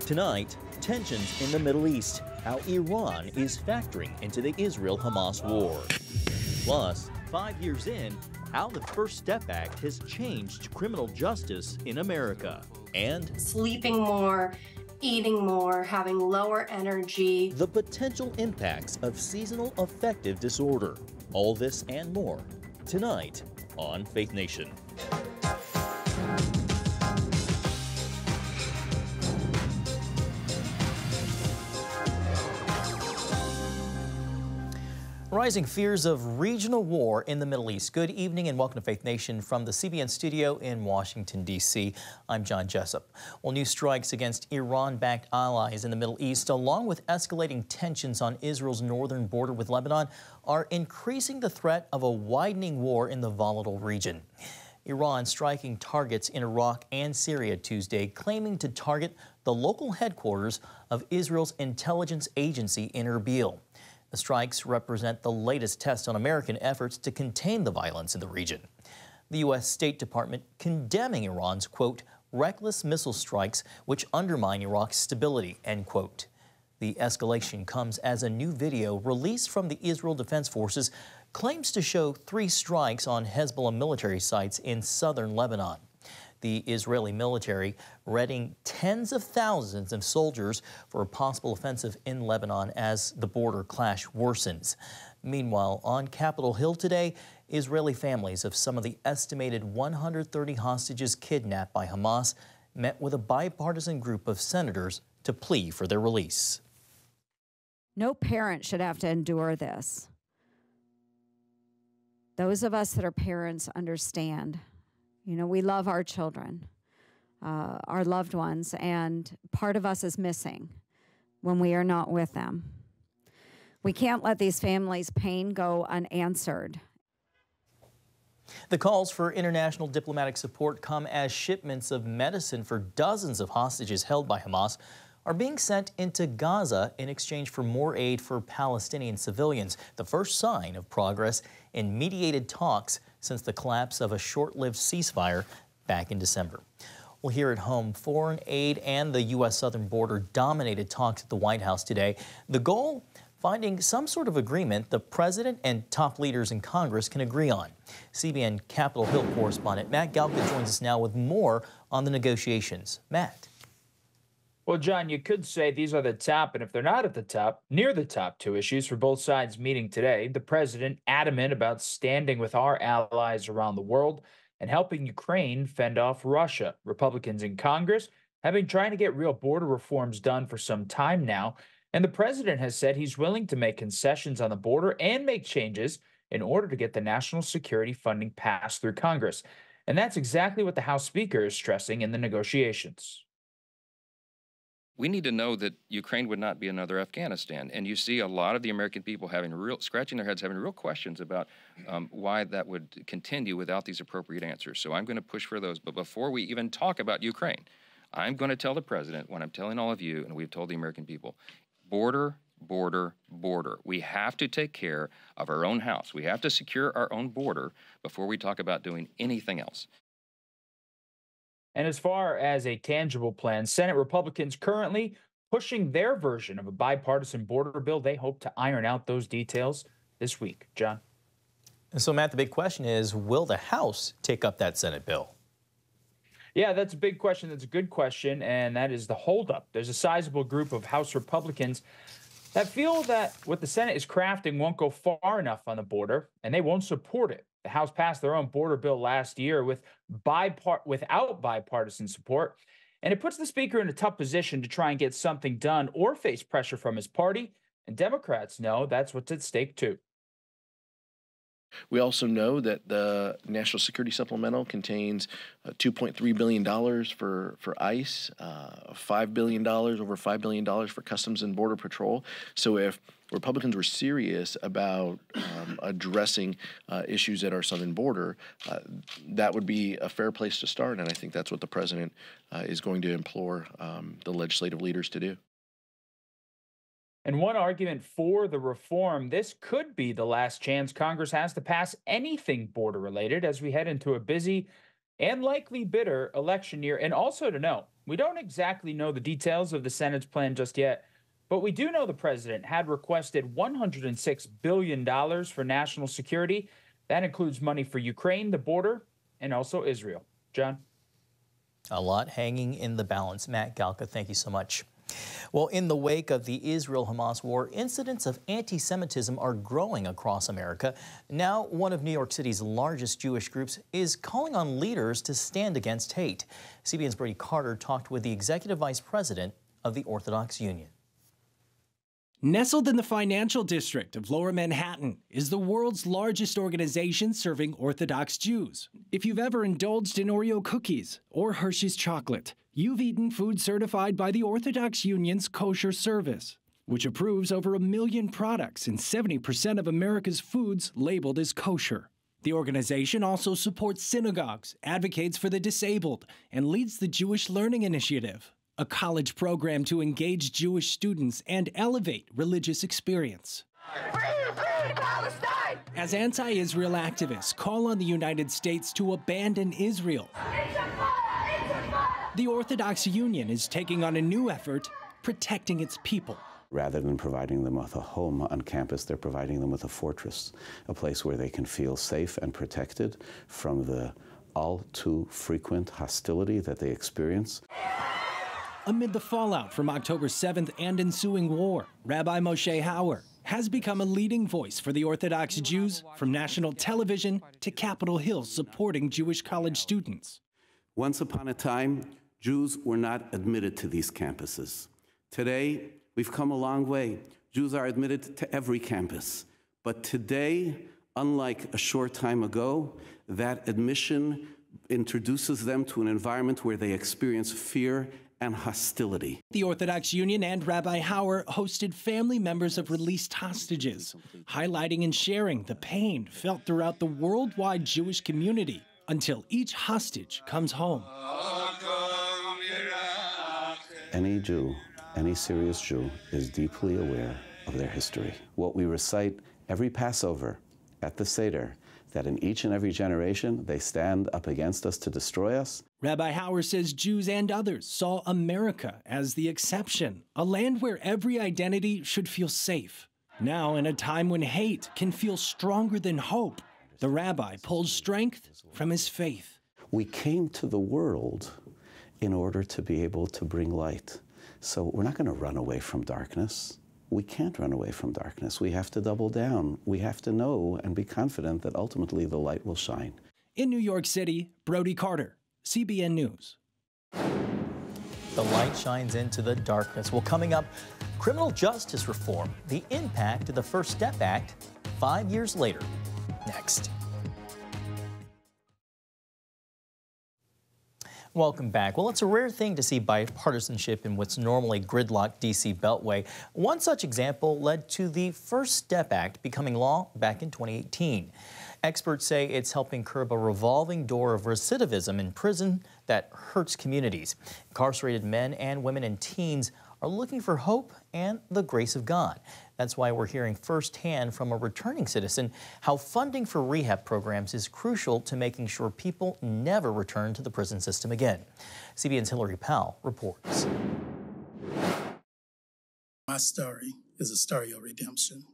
Tonight, tensions in the Middle East, how Iran is factoring into the Israel-Hamas war. Plus, 5 years in, how the First Step Act has changed criminal justice in America. And sleeping more, eating more, having lower energy. The potential impacts of seasonal affective disorder. All this and more tonight on Faith Nation. Rising fears of regional war in the Middle East. Good evening and welcome to Faith Nation from the CBN studio in Washington, D.C. I'm John Jessup. Well, new strikes against Iran-backed allies in the Middle East, along with escalating tensions on Israel's northern border with Lebanon, are increasing the threat of a widening war in the volatile region. Iran striking targets in Iraq and Syria Tuesday, claiming to target the local headquarters of Israel's intelligence agency in Erbil. The strikes represent the latest test on American efforts to contain the violence in the region. The U.S. State Department condemning Iran's, quote, reckless missile strikes which undermine Iraq's stability, end quote. The escalation comes as a new video released from the Israel Defense Forces claims to show 3 strikes on Hezbollah military sites in southern Lebanon. The Israeli military readying tens of thousands of soldiers for a possible offensive in Lebanon as the border clash worsens. Meanwhile, on Capitol Hill today, Israeli families of some of the estimated 130 hostages kidnapped by Hamas met with a bipartisan group of senators to plea for their release. No parent should have to endure this. Those of us that are parents understand. You know, we love our children, our loved ones, and part of us is missing when we are not with them. We can't let these families' pain go unanswered. The calls for international diplomatic support come as shipments of medicine for dozens of hostages held by Hamas are being sent into Gaza in exchange for more aid for Palestinian civilians, the first sign of progress in mediated talks since the collapse of a short-lived ceasefire back in December. Well, here at home, foreign aid and the U.S. southern border dominated talks at the White House today. The goal, finding some sort of agreement the president and top leaders in Congress can agree on. CBN Capitol Hill correspondent Matt Galka joins us now with more on the negotiations. Matt. Well, John, you could say these are the top, and if they're not at the top, near the top 2 issues for both sides meeting today. The president adamant about standing with our allies around the world and helping Ukraine fend off Russia. Republicans in Congress have been trying to get real border reforms done for some time now, and the president has said he's willing to make concessions on the border and make changes in order to get the national security funding passed through Congress. And that's exactly what the House Speaker is stressing in the negotiations. We need to know that Ukraine would not be another Afghanistan. And you see a lot of the American people scratching their heads, having real questions about why that would continue without these appropriate answers. So I'm going to push for those. But before we even talk about Ukraine, I'm going to tell the president what I'm telling all of you, and we've told the American people, border, border, border. We have to take care of our own house. We have to secure our own border before we talk about doing anything else. And as far as a tangible plan, Senate Republicans currently pushing their version of a bipartisan border bill. They hope to iron out those details this week. John? And so, Matt, the big question is, will the House take up that Senate bill? Yeah, that's a big question. That's a good question, and that is the holdup. There's a sizable group of House Republicans that feel that what the Senate is crafting won't go far enough on the border, and they won't support it. The House passed their own border bill last year without bipartisan support, and it puts the Speaker in a tough position to try and get something done or face pressure from his party, and Democrats know that's what's at stake too. We also know that the National Security Supplemental contains $2.3 billion for ICE, $5 billion, over $5 billion for Customs and Border Patrol. So if Republicans were serious about addressing issues at our southern border, that would be a fair place to start. And I think that's what the president is going to implore the legislative leaders to do. And one argument for the reform, this could be the last chance Congress has to pass anything border related as we head into a busy and likely bitter election year. And also to know, We don't exactly know the details of the Senate's plan just yet, but we do know the president had requested $106 billion for national security. That includes money for Ukraine, the border, and also Israel. John? A lot hanging in the balance. Matt Galka, thank you so much. Well, in the wake of the Israel-Hamas war, incidents of anti-Semitism are growing across America. Now, one of New York City's largest Jewish groups is calling on leaders to stand against hate. CBN's Brady Carter talked with the executive vice president of the Orthodox Union. Nestled in the financial district of Lower Manhattan is the world's largest organization serving Orthodox Jews. If you've ever indulged in Oreo cookies or Hershey's chocolate, you've eaten food certified by the Orthodox Union's Kosher Service, which approves over 1 million products and 70% of America's foods labeled as kosher. The organization also supports synagogues, advocates for the disabled, and leads the Jewish Learning Initiative, a college program to engage Jewish students and elevate religious experience. Free, free Palestine! As anti-Israel activists call on the United States to abandon Israel, the Orthodox Union is taking on a new effort, protecting its people. Rather than providing them with a home on campus, they're providing them with a fortress, a place where they can feel safe and protected from the all too frequent hostility that they experience. Amid the fallout from October 7th and ensuing war, Rabbi Moshe Hauer has become a leading voice for the Orthodox Jews, from national television to Capitol Hill supporting Jewish college students. Once upon a time, Jews were not admitted to these campuses. Today, we've come a long way. Jews are admitted to every campus. But today, unlike a short time ago, that admission introduces them to an environment where they experience fear and hostility. The Orthodox Union and Rabbi Hauer hosted family members of released hostages, highlighting and sharing the pain felt throughout the worldwide Jewish community until each hostage comes home. Any Jew, any serious Jew, is deeply aware of their history. What we recite every Passover at the Seder, that in each and every generation they stand up against us to destroy us. Rabbi Hauer says Jews and others saw America as the exception, a land where every identity should feel safe. Now, in a time when hate can feel stronger than hope, the rabbi pulls strength from his faith. We came to the world in order to be able to bring light. So we're not going to run away from darkness. We can't run away from darkness. We have to double down. We have to know and be confident that ultimately the light will shine. In New York City, Brody Carter, CBN News. The light shines into the darkness. Well, coming up, criminal justice reform, the impact of the First Step Act 5 years later. Next. Welcome back. Well, it's a rare thing to see bipartisanship in what's normally gridlocked D.C. Beltway. One such example led to the First Step Act becoming law back in 2018. Experts say it's helping curb a revolving door of recidivism in prison that hurts communities. Incarcerated men and women and teens are looking for hope and the grace of God. That's why we're hearing firsthand from a returning citizen how funding for rehab programs is crucial to making sure people never return to the prison system again. CBN's Hillary Powell reports. My story is a story of redemption.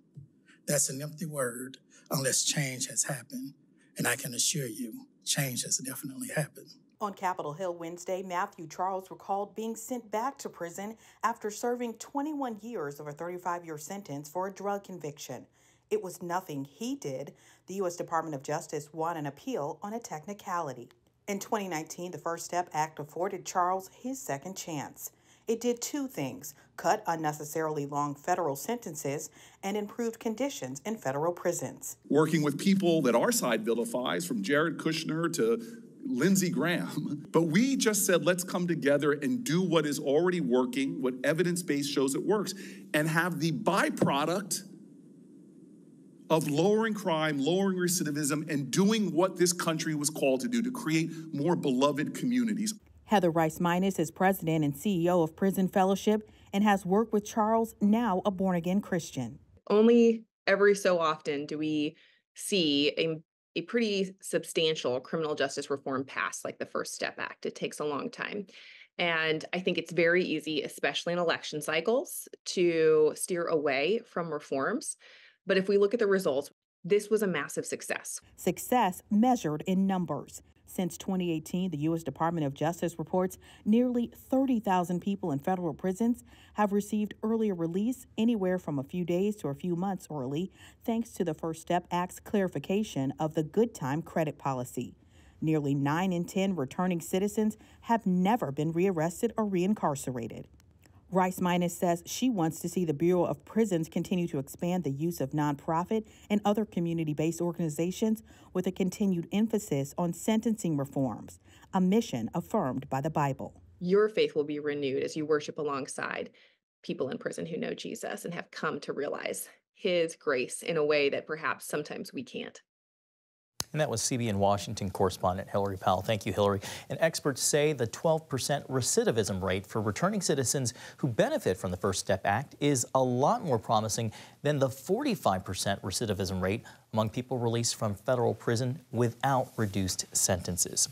That's an empty word unless change has happened. And I can assure you, change has definitely happened. On Capitol Hill Wednesday, Matthew Charles recalled being sent back to prison after serving 21 years of a 35-year sentence for a drug conviction. It was nothing he did. The U.S. Department of Justice won an appeal on a technicality. In 2019, the First Step Act afforded Charles his second chance. It did two things: cut unnecessarily long federal sentences and improved conditions in federal prisons. Working with people that our side vilifies, from Jared Kushner to Lindsey Graham, but we just said, let's come together and do what is already working, what evidence-based shows it works, and have the byproduct of lowering crime, lowering recidivism, and doing what this country was called to do, to create more beloved communities. Heather Rice-Minus is president and CEO of Prison Fellowship and has worked with Charles, now a born-again Christian. Only every so often do we see a pretty substantial criminal justice reform pass like the First Step Act. It takes a long time. And I think it's very easy, especially in election cycles, to steer away from reforms. But if we look at the results, this was a massive success. Success measured in numbers. Since 2018, the U.S. Department of Justice reports nearly 30,000 people in federal prisons have received earlier release, anywhere from a few days to a few months early, thanks to the First Step Act's clarification of the good time credit policy. Nearly 9 in 10 returning citizens have never been rearrested or reincarcerated. Rice Minus says she wants to see the Bureau of Prisons continue to expand the use of nonprofit and other community-based organizations with a continued emphasis on sentencing reforms, a mission affirmed by the Bible. Your faith will be renewed as you worship alongside people in prison who know Jesus and have come to realize his grace in a way that perhaps sometimes we can't. And that was CBN Washington correspondent Hillary Powell. Thank you, Hillary. And experts say the 12% recidivism rate for returning citizens who benefit from the First Step Act is a lot more promising than the 45% recidivism rate among people released from federal prison without reduced sentences.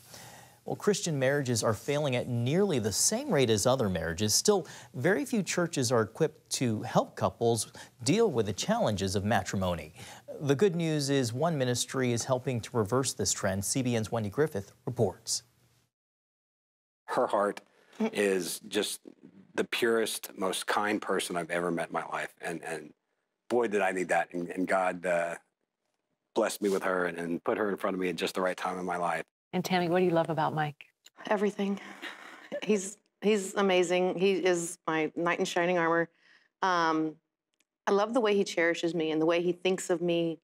Well, Christian marriages are failing at nearly the same rate as other marriages. Still, very few churches are equipped to help couples deal with the challenges of matrimony. The good news is one ministry is helping to reverse this trend. CBN's Wendy Griffith reports. Her heart is just the purest, most kind person I've ever met in my life. And boy, did I need that. And God blessed me with her and put her in front of me at just the right time in my life. And Tammy, what do you love about Mike? Everything. He's amazing. He is my knight in shining armor. I love the way he cherishes me and the way he thinks of me.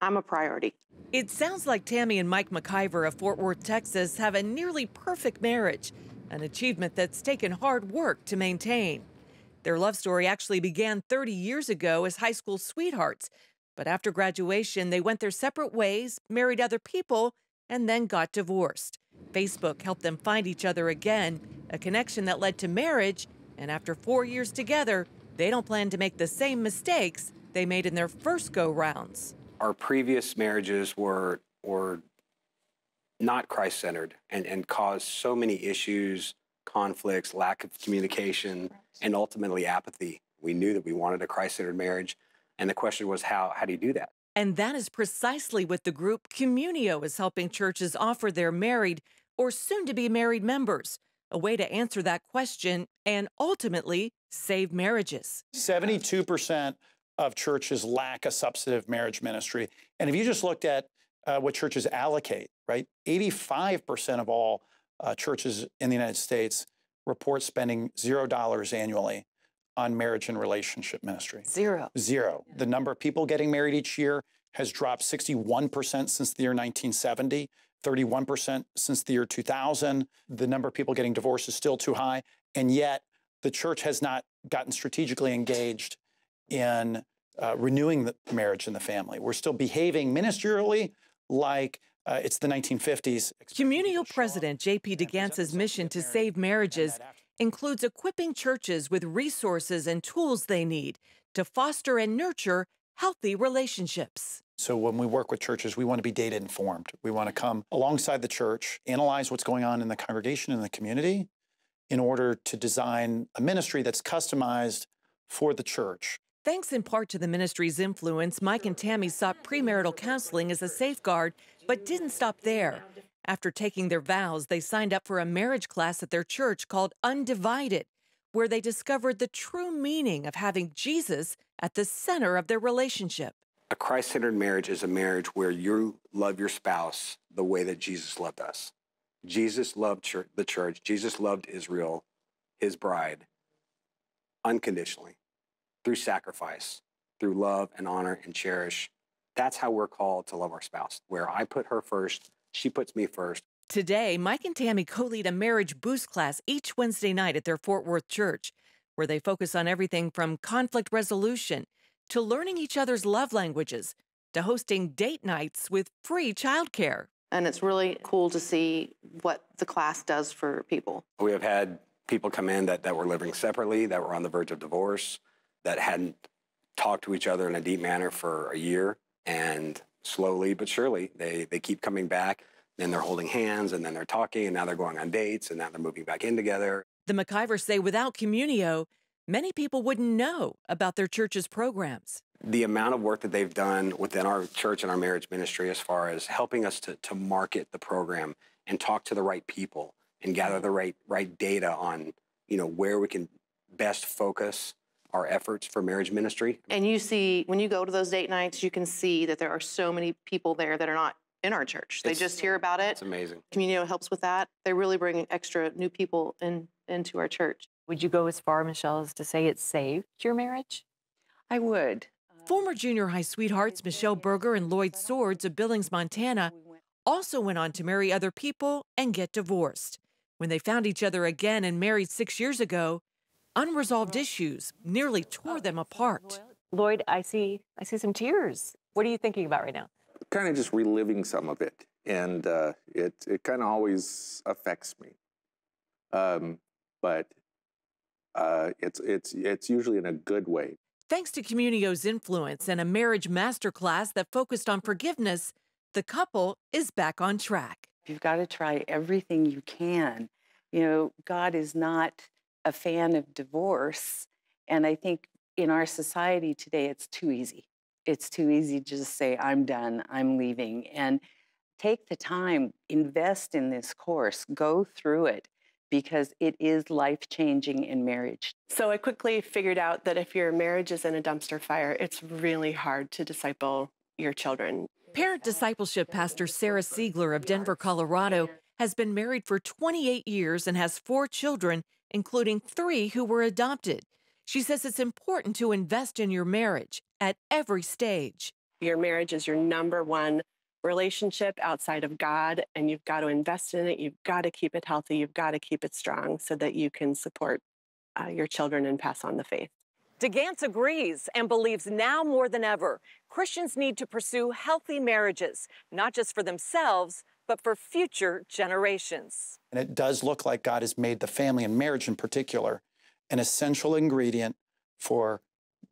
I'm a priority. It sounds like Tammy and Mike McIver of Fort Worth, Texas, have a nearly perfect marriage, an achievement that's taken hard work to maintain. Their love story actually began 30 years ago as high school sweethearts. But after graduation, they went their separate ways, married other people, and then got divorced. Facebook helped them find each other again, a connection that led to marriage. And after 4 years together, they don't plan to make the same mistakes they made in their first go-rounds. Our previous marriages were not Christ-centered and caused so many issues, conflicts, lack of communication, and ultimately apathy. We knew that we wanted a Christ-centered marriage, and the question was, how do you do that? And that is precisely what the group Communio is helping churches offer their married or soon-to-be married members, a way to answer that question and ultimately save marriages. 72% of churches lack a substantive marriage ministry. And if you just looked at what churches allocate, right, 85% of all churches in the United States report spending $0 annually on marriage and relationship ministry. Zero. Zero. The number of people getting married each year has dropped 61% since the year 1970. 31% since the year 2000. The number of people getting divorced is still too high, and yet the church has not gotten strategically engaged in renewing the marriage and the family. We're still behaving ministerially like it's the 1950s. Communio President J.P. DeGance's mission to save marriages includes equipping churches with resources and tools they need to foster and nurture healthy relationships. So when we work with churches, we want to be data informed. We want to come alongside the church, analyze what's going on in the congregation and the community in order to design a ministry that's customized for the church. Thanks in part to the ministry's influence, Mike and Tammy sought premarital counseling as a safeguard, but didn't stop there. After taking their vows, they signed up for a marriage class at their church called Undivided, where they discovered the true meaning of having Jesus at the center of their relationship. A Christ-centered marriage is a marriage where you love your spouse the way that Jesus loved us. Jesus loved the church. Jesus loved Israel, his bride, unconditionally, through sacrifice, through love and honor and cherish. That's how we're called to love our spouse, where I put her first, she puts me first. Today, Mike and Tammy co-lead a marriage boost class each Wednesday night at their Fort Worth church, where they focus on everything from conflict resolution to learning each other's love languages to hosting date nights with free childcare. And it's really cool to see what the class does for people. We have had people come in that were living separately, that were on the verge of divorce, that hadn't talked to each other in a deep manner for a year. And slowly but surely, they keep coming back. then they're holding hands, and then they're talking, and now they're going on dates, and now they're moving back in together. The McIvers say without Communio, many people wouldn't know about their church's programs. The amount of work that they've done within our church and our marriage ministry as far as helping us to market the program and talk to the right people and gather the right data on, where we can best focus our efforts for marriage ministry. And you see, when you go to those date nights, you can see that there are so many people there that are not in our church. They just hear about it. It's amazing. Communio helps with that. They're really bringing extra new people into our church. Would you go as far, Michelle, as to say it saved your marriage? I would. Former junior high sweethearts Michelle Berger and Lloyd Swords of Billings, Montana, also went on to marry other people and get divorced. When they found each other again and married 6 years ago, unresolved issues nearly tore them apart. Lloyd, I see some tears. What are you thinking about right now? Kind of just reliving some of it, and it kind of always affects me. But it's usually in a good way. Thanks to Communio's influence and a marriage masterclass that focused on forgiveness, the couple is back on track. You've got to try everything you can. God is not a fan of divorce, and I think in our society today, it's too easy. It's too easy to just say, I'm done, I'm leaving. And take the time, invest in this course, go through it, because it is life-changing in marriage. So I quickly figured out that if your marriage is in a dumpster fire, it's really hard to disciple your children. Parent discipleship pastor Sarah Siegler of Denver, Colorado, has been married for 28 years and has 4 children, including 3 who were adopted. She says it's important to invest in your marriage at every stage. Your marriage is your #1 relationship outside of God, and you've got to invest in it. You've got to keep it healthy. You've got to keep it strong so that you can support your children and pass on the faith. DeGance agrees and believes now more than ever, Christians need to pursue healthy marriages, not just for themselves, but for future generations. And it does look like God has made the family and marriage in particular an essential ingredient for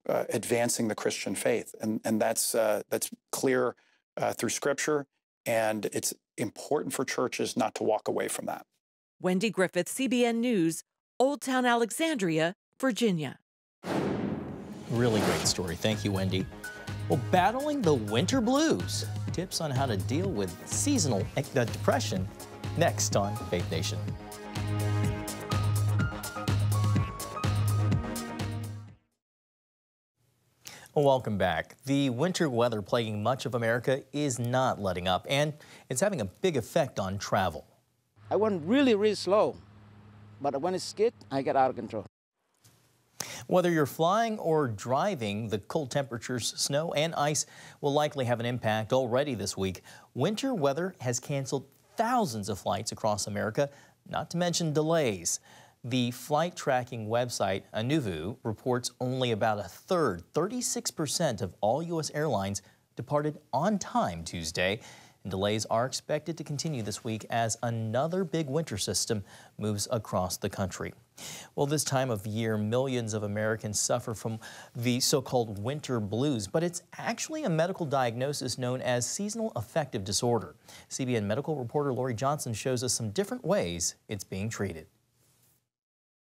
advancing the Christian faith. And that's clear through Scripture, and it's important for churches not to walk away from that. Wendy Griffith, CBN News, Old Town Alexandria, Virginia. Really great story. Thank you, Wendy. Well, battling the winter blues. Tips on how to deal with seasonal depression next on Faith Nation. Welcome back. The winter weather plaguing much of America is not letting up, and it's having a big effect on travel. I went really, really slow, but when it's skid, I get out of control. Whether you're flying or driving, the cold temperatures, snow, and ice will likely have an impact already this week. Winter weather has canceled thousands of flights across America, not to mention delays. The flight tracking website, Anuvu, reports only about a third, 36% of all U.S. airlines departed on time Tuesday. And delays are expected to continue this week as another big winter system moves across the country. Well, this time of year, millions of Americans suffer from the so-called winter blues, but it's actually a medical diagnosis known as seasonal affective disorder. CBN medical reporter Lori Johnson shows us some different ways it's being treated.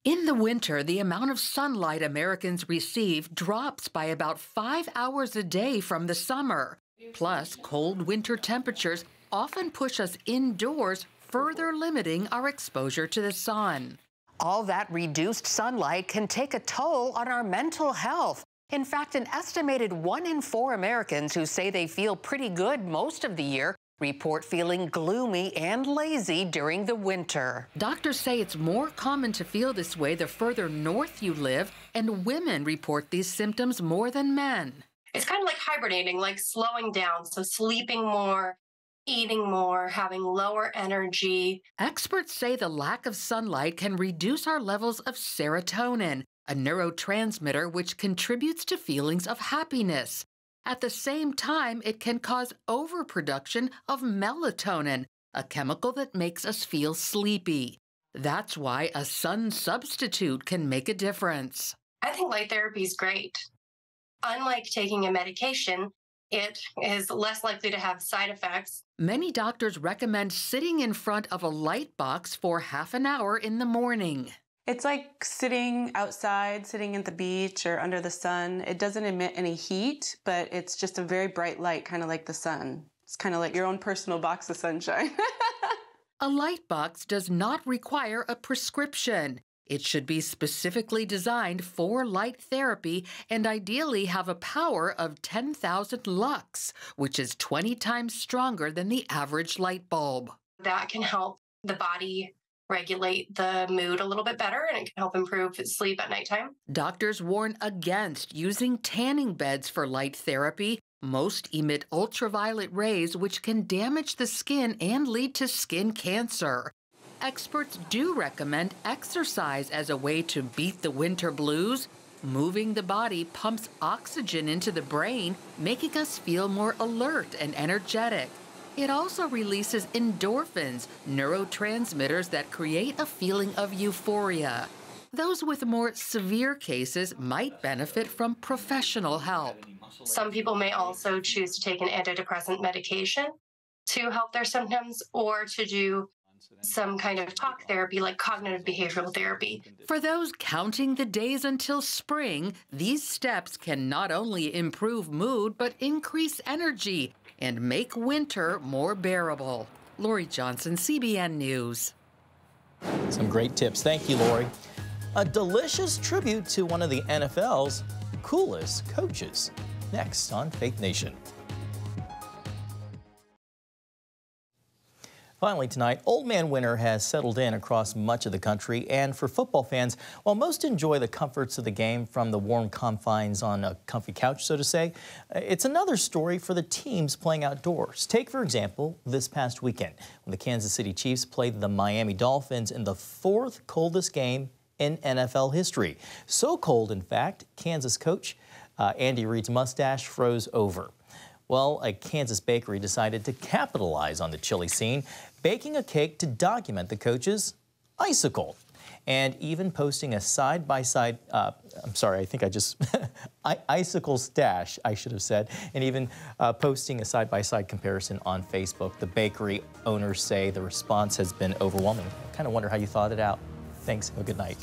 In the winter, the amount of sunlight Americans receive drops by about 5 hours a day from the summer. Plus, cold winter temperatures often push us indoors, further limiting our exposure to the sun. All that reduced sunlight can take a toll on our mental health. In fact, an estimated 1 in 4 Americans who say they feel pretty good most of the year report feeling gloomy and lazy during the winter. Doctors say it's more common to feel this way the further north you live, and women report these symptoms more than men. It's kind of like hibernating, like slowing down. So sleeping more, eating more, having lower energy. Experts say the lack of sunlight can reduce our levels of serotonin, a neurotransmitter which contributes to feelings of happiness. At the same time, it can cause overproduction of melatonin, a chemical that makes us feel sleepy. That's why a sun substitute can make a difference. I think light therapy is great. Unlike taking a medication, It is less likely to have side effects. Many doctors recommend sitting in front of a light box for half an hour in the morning. It's like sitting outside, sitting at the beach or under the sun. It doesn't emit any heat, but it's just a very bright light, kind of like the sun. It's kind of like your own personal box of sunshine. A light box does not require a prescription. It should be specifically designed for light therapy and ideally have a power of 10,000 lux, which is 20 times stronger than the average light bulb. That can help the body regulate the mood a little bit better, and it can help improve sleep at nighttime. Doctors warn against using tanning beds for light therapy. Most emit ultraviolet rays, which can damage the skin and lead to skin cancer. Experts do recommend exercise as a way to beat the winter blues. Moving the body pumps oxygen into the brain, making us feel more alert and energetic. It also releases endorphins, neurotransmitters that create a feeling of euphoria. Those with more severe cases might benefit from professional help. Some people may also choose to take an antidepressant medication to help their symptoms or to do some kind of talk therapy like cognitive behavioral therapy. For those counting the days until spring, these steps can not only improve mood but increase energy and make winter more bearable. Lori Johnson, CBN News. Some great tips. Thank you, Lori. A delicious tribute to one of the NFL's coolest coaches. Next on Faith Nation. Finally tonight, Old Man Winter has settled in across much of the country, and for football fans, while most enjoy the comforts of the game from the warm confines on a comfy couch, so to say, it's another story for the teams playing outdoors. Take, for example, this past weekend when the Kansas City Chiefs played the Miami Dolphins in the 4th coldest game in NFL history. So cold, in fact, Kansas coach Andy Reid's mustache froze over. Well, a Kansas bakery decided to capitalize on the chilly scene, baking a cake to document the coach's icicle, and even posting a side-by-side, icicle stash, I should have said, and even posting a side-by-side comparison on Facebook. The bakery owners say the response has been overwhelming. I kind of wonder how you thought it out. Thanks. Have a good night.